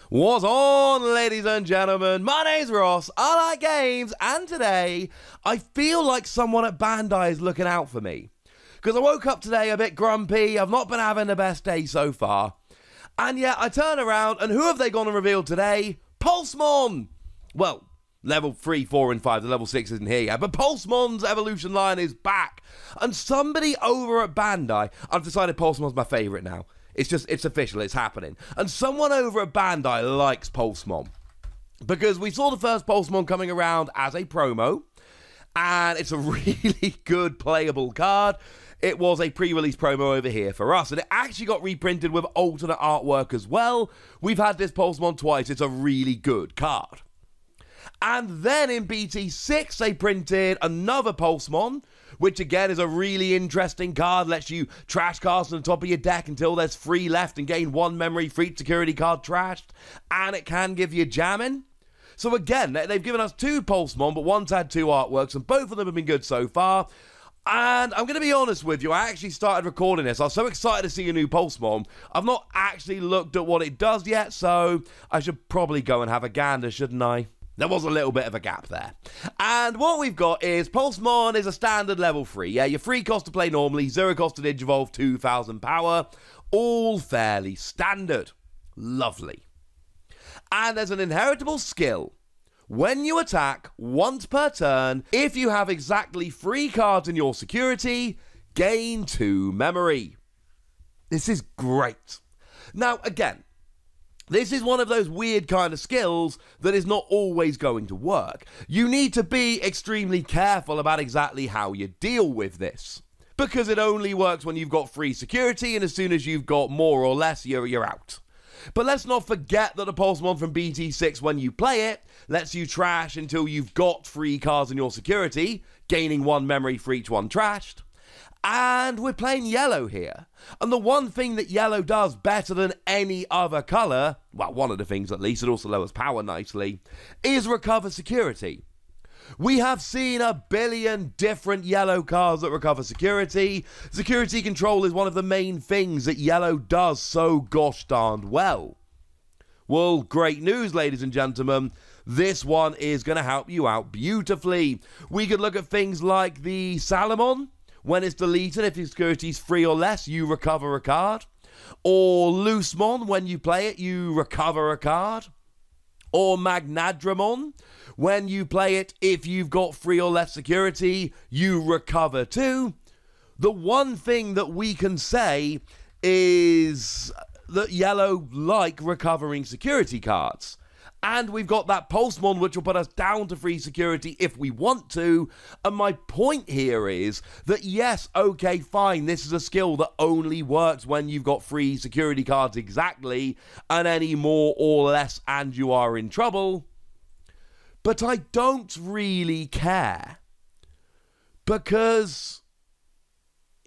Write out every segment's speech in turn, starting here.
What's on, ladies and gentlemen? My name's Ross, I like games, and today, I feel like someone at Bandai is looking out for me. Because I woke up today a bit grumpy, I've not been having the best day so far. And yet, I turn around, and who have they gone and revealed today? Pulsemon! Well, level 3, 4, and 5, the level 6 isn't here yet, but Pulsemon's evolution line is back. And somebody over at Bandai, I've decided Pulsemon's my favourite now. It's official, it's happening. And someone over at Bandai likes Pulsemon. Because we saw the first Pulsemon coming around as a promo. And it's a really good playable card. It was a pre-release promo over here for us. And it actually got reprinted with alternate artwork as well. We've had this Pulsemon twice. It's a really good card. And then in BT6, they printed another Pulsemon, which again is a really interesting card. Lets you trash cast on the top of your deck until there's 3 left and gain 1 memory for each security card trashed. And it can give you jamming. So again, they've given us 2 Pulsemon, but one's had 2 artworks, and both of them have been good so far. And I'm going to be honest with you, I actually started recording this. I was so excited to see a new Pulsemon. I've not actually looked at what it does yet, so I should probably go and have a gander, shouldn't I? There was a little bit of a gap there. And what we've got is Pulsemon is a standard level 3. Yeah, your 3 cost to play normally, 0 cost to Digivolve, 2000 power. All fairly standard. Lovely. And there's an inheritable skill. When you attack once per turn, if you have exactly 3 cards in your security, gain 2 memory. This is great. Now, again, this is one of those weird kind of skills that is not always going to work. You need to be extremely careful about exactly how you deal with this. Because it only works when you've got 3 security, and as soon as you've got more or less, you're out. But let's not forget that the Pulsemon from BT6, when you play it, lets you trash until you've got 3 cards in your security, gaining 1 memory for each one trashed. And we're playing yellow here. And the one thing that yellow does better than any other colour, well, one of the things at least, it also lowers power nicely, is recover security. We have seen a billion different yellow cards that recover security. Security control is one of the main things that yellow does so gosh darned well. Well, great news, ladies and gentlemen. This one is going to help you out beautifully. We could look at things like the Salamon. When it's deleted, if your security is 3 or less, you recover a card. Or Loosemon, when you play it, you recover a card. Or Magnadramon, when you play it, if you've got 3 or less security, you recover 2. The one thing that we can say is that yellow like recovering security cards. And we've got that Pulsemon, which will put us down to 3 security if we want to. And my point here is that, yes, okay, fine, this is a skill that only works when you've got 3 security cards exactly, and any more or less and you are in trouble. But I don't really care. Because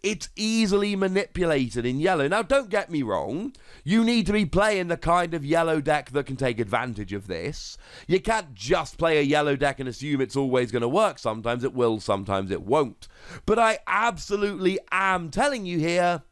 it's easily manipulated in yellow. Now, don't get me wrong. You need to be playing the kind of yellow deck that can take advantage of this. You can't just play a yellow deck and assume it's always going to work. Sometimes it will, sometimes it won't. But I absolutely am telling you here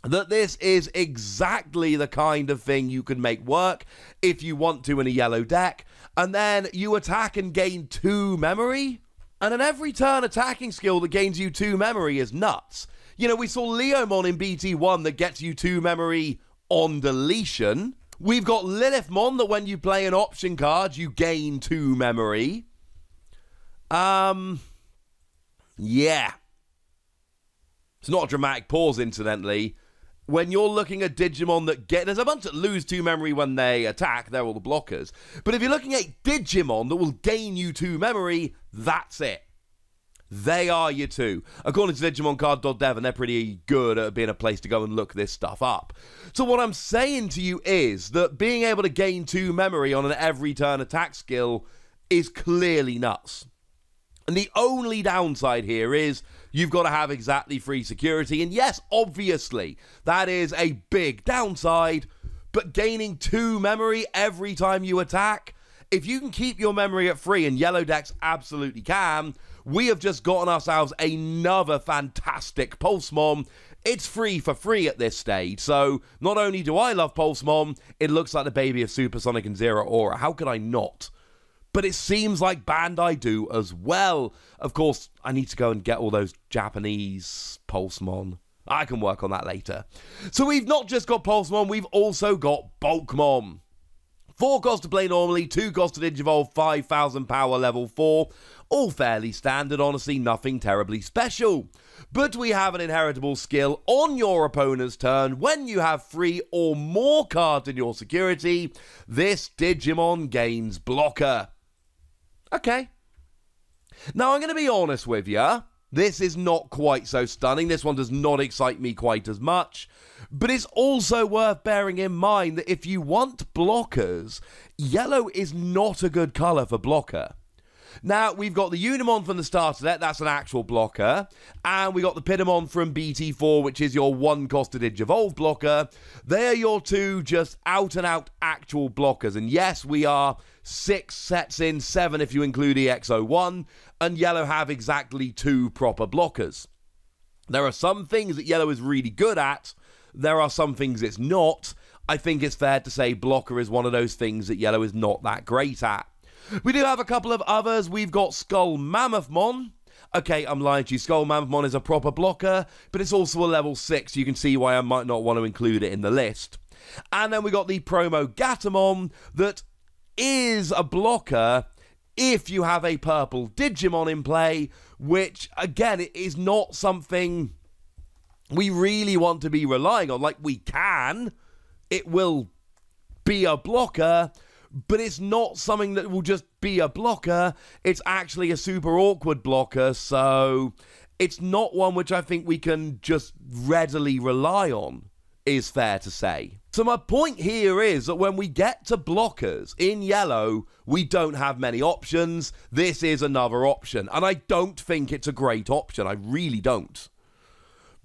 that this is exactly the kind of thing you can make work if you want to in a yellow deck. And then you attack and gain 2 memory. And an every turn attacking skill that gains you 2 memory is nuts. You know, we saw Leomon in BT1 that gets you 2 memory on deletion. We've got Lilithmon that when you play an option card, you gain 2 memory. Yeah. It's not a dramatic pause, incidentally. When you're looking at Digimon that there's a bunch that lose 2 memory when they attack, they're all the blockers. But if you're looking at Digimon that will gain you 2 memory, that's it. They are your 2. According to DigimonCard.dev, and they're pretty good at being a place to go and look this stuff up. So what I'm saying to you is that being able to gain 2 memory on an every turn attack skill is clearly nuts. And the only downside here is you've got to have exactly 3 security. And yes, obviously, that is a big downside. But gaining 2 memory every time you attack, if you can keep your memory at 3, and yellow decks absolutely can, we have just gotten ourselves another fantastic Pulsemon It's free for free at this stage, so not only do I love Pulsemon, it looks like the baby of Supersonic and Zero Aura. How could I not? But it seems like Bandai do as well. Of course, I need to go and get all those Japanese Pulsemon. I can work on that later. So we've not just got Pulsemon, we've also got Bulkmon. 4 cost to play normally, 2 cost to Digivolve, 5,000 power level 4. All fairly standard, honestly, nothing terribly special. But we have an inheritable skill on your opponent's turn. When you have 3 or more cards in your security, this Digimon gains Blocker. Okay. Now, I'm going to be honest with you. This is not quite so stunning. This one does not excite me quite as much. But it's also worth bearing in mind that if you want blockers, yellow is not a good colour for blocker. Now, we've got the Unimon from the starter deck, that's an actual blocker, and we got the Pitamon from BT4, which is your 1-costed Digivolve blocker. They are your 2 just out-and-out actual blockers, and yes, we are 6 sets in, 7 if you include EX01, and yellow have exactly 2 proper blockers. There are some things that yellow is really good at, there are some things it's not. I think it's fair to say blocker is one of those things that yellow is not that great at. We do have a couple of others. We've got Skull Mammothmon. Okay, I'm lying to you. Skull Mammothmon is a proper blocker, but it's also a level 6. You can see why I might not want to include it in the list. And then we got the Promo Gatomon that is a blocker if you have a purple Digimon in play, which, again, it is not something we really want to be relying on. Like, we can. It will be a blocker, but it's not something that will just be a blocker. It's actually a super awkward blocker, so it's not one which I think we can just readily rely on, is fair to say. So my point here is that when we get to blockers in yellow, we don't have many options. This is another option, and I don't think it's a great option. I really don't.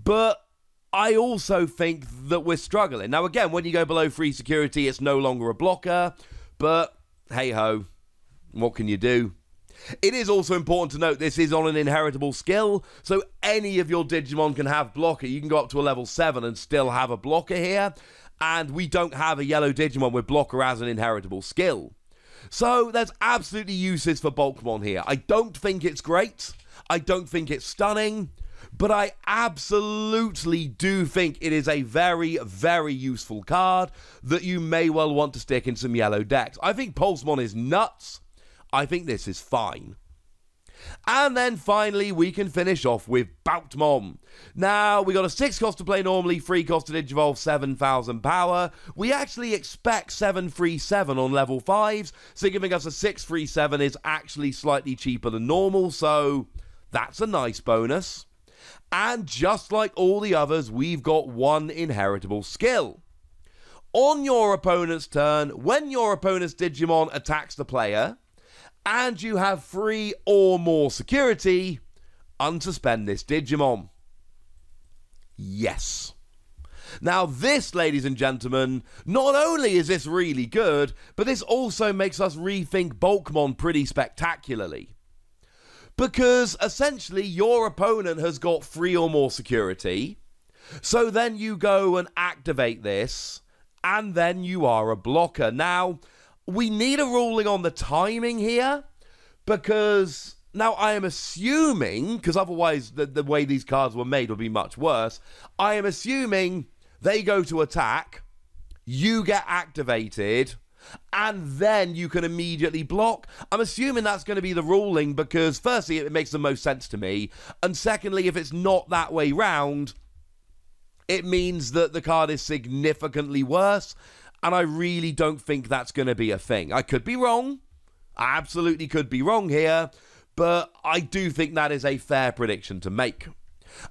But I also think that we're struggling. Now, again, when you go below 3 security, it's no longer a blocker. But, hey-ho, what can you do? It is also important to note this is on an inheritable skill, so any of your Digimon can have blocker. You can go up to a level 7 and still have a blocker here, and we don't have a yellow Digimon with blocker as an inheritable skill. So there's absolutely uses for Bulkmon here. I don't think it's great. I don't think it's stunning. But I absolutely do think it is a very, very useful card that you may well want to stick in some yellow decks. I think Pulsemon is nuts. I think this is fine. And then finally, we can finish off with Boutmon. Now, we got a 6 cost to play normally, 3 cost to Digivolve, 7,000 power. We actually expect 737 on level 5s, so giving us a 637 is actually slightly cheaper than normal, so that's a nice bonus. And just like all the others, we've got one inheritable skill. On your opponent's turn, when your opponent's Digimon attacks the player, and you have 3 or more security, unsuspend this Digimon. Yes. Now this, ladies and gentlemen, not only is this really good, but this also makes us rethink Bulkmon pretty spectacularly. Because, essentially, your opponent has got 3 or more security, so then you go and activate this, and then you are a blocker. Now, we need a ruling on the timing here, because, now I am assuming, because otherwise the way these cards were made would be much worse, I am assuming they go to attack, you get activated, and then you can immediately block. I'm assuming that's going to be the ruling because, firstly, it makes the most sense to me, and secondly, if it's not that way round, it means that the card is significantly worse, and I really don't think that's going to be a thing. I could be wrong. I absolutely could be wrong here, but I do think that is a fair prediction to make.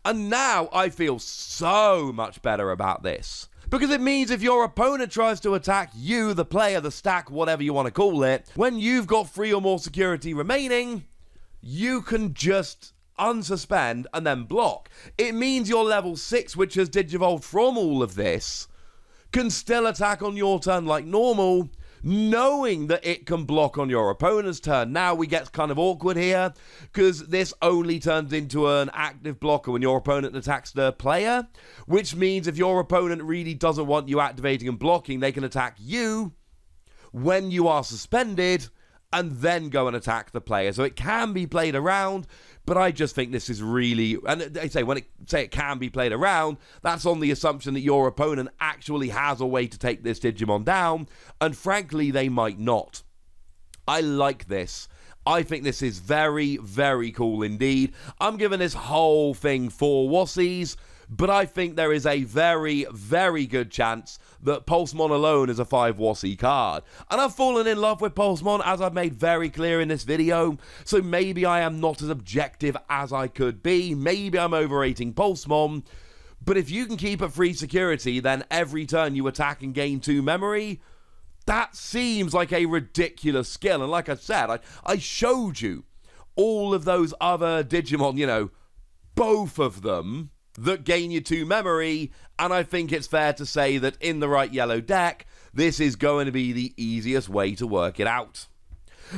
And now I feel so much better about this. Because it means if your opponent tries to attack you, the player, the stack, whatever you want to call it, when you've got 3 or more security remaining, you can just unsuspend and then block. It means your level 6, which has digivolved from all of this, can still attack on your turn like normal, knowing that it can block on your opponent's turn. Now we get kind of awkward here, because this only turns into an active blocker when your opponent attacks the player, which means if your opponent really doesn't want you activating and blocking, they can attack you when you are suspended, and then go and attack the player. So it can be played around, but I just think this is really, and they say when it can be played around, that's on the assumption that your opponent actually has a way to take this Digimon down, and frankly, they might not. I like this. I think this is very, very cool indeed. I'm giving this whole thing 4 wussies, but I think there is a very, very good chance that Pulsemon alone is a 5 wussie card. And I've fallen in love with Pulsemon, as I've made very clear in this video, so maybe I am not as objective as I could be. Maybe I'm overrating Pulsemon, but if you can keep it free security, then every turn you attack and gain 2 memory, that seems like a ridiculous skill. And like I said, I showed you all of those other Digimon, you know, both of them, that gain you 2 memory, and I think it's fair to say that in the right yellow deck, this is going to be the easiest way to work it out.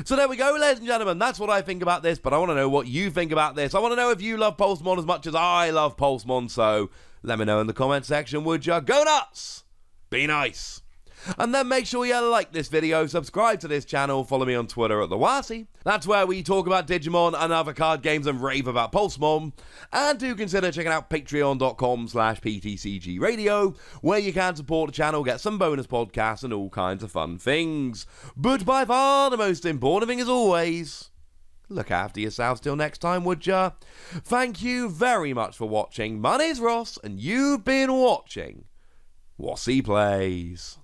So there we go, ladies and gentlemen, that's what I think about this, but I want to know what you think about this. I want to know if you love Pulsemon as much as I love Pulsemon, so let me know in the comment section, would ya? Go nuts! Be nice! And then make sure you like this video, subscribe to this channel, follow me on Twitter at TheWasi. That's where we talk about Digimon and other card games and rave about Pulsemon. And do consider checking out patreon.com/PTCG Radio, where you can support the channel, get some bonus podcasts and all kinds of fun things. But by far the most important thing is always, look after yourselves till next time, would ya? Thank you very much for watching. My name's Ross, and you've been watching Wasi Plays.